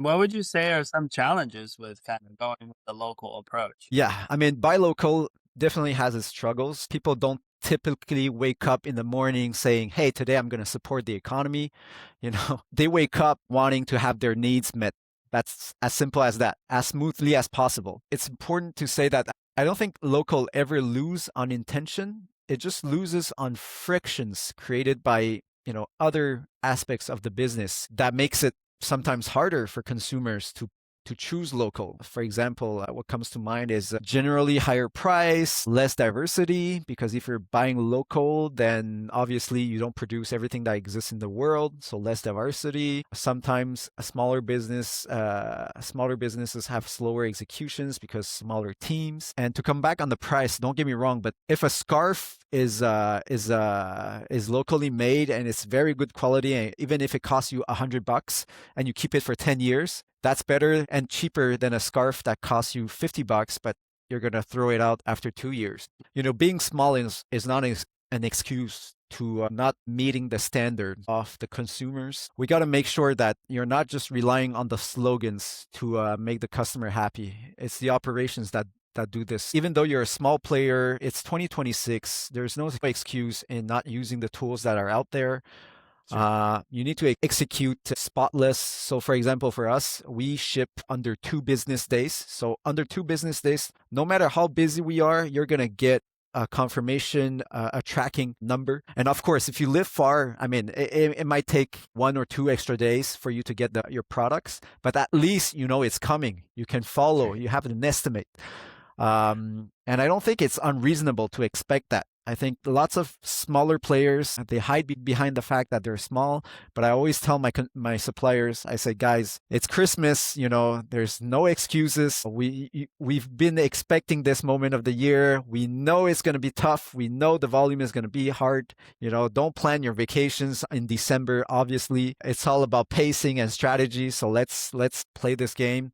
What would you say are some challenges with kind of going with the local approach? Yeah, I mean, buy local definitely has its struggles. People don't typically wake up in the morning saying, "Hey, today I'm going to support the economy." They wake up wanting to have their needs met. That's as simple as that, as smoothly as possible. It's important to say that I don't think local ever lose on intention. It just loses on frictions created by, other aspects of the business that makes it sometimes harder for consumers to choose local. For example, what comes to mind is generally higher price, less diversity, because if you're buying local, then obviously you don't produce everything that exists in the world, so less diversity. Sometimes smaller businesses have slower executions because smaller teams. And to come back on the price, don't get me wrong, but if a scarf is locally made and it's very good quality, and even if it costs you $100 and you keep it for 10 years, that's better and cheaper than a scarf that costs you $50, but you're going to throw it out after 2 years. Being small is not an excuse to not meeting the standard of the consumers. We got to make sure that you're not just relying on the slogans to make the customer happy. It's the operations that do this. Even though you're a small player, it's 2026. There's no excuse in not using the tools that are out there. You need to execute spotless. So, for example, for us, we ship under 2 business days. So, under 2 business days, no matter how busy we are, you're going to get a confirmation, a tracking number. And of course, if you live far, I mean, it might take 1 or 2 extra days for you to get your products, but at least you know it's coming. You can follow, you have an estimate. And I don't think it's unreasonable to expect that. I think lots of smaller players, they hide behind the fact that they're small. But I always tell my suppliers, I say, guys, it's Christmas. There's no excuses. We've been expecting this moment of the year. We know it's going to be tough. We know the volume is going to be hard. Don't plan your vacations in December. Obviously, it's all about pacing and strategy. So let's play this game.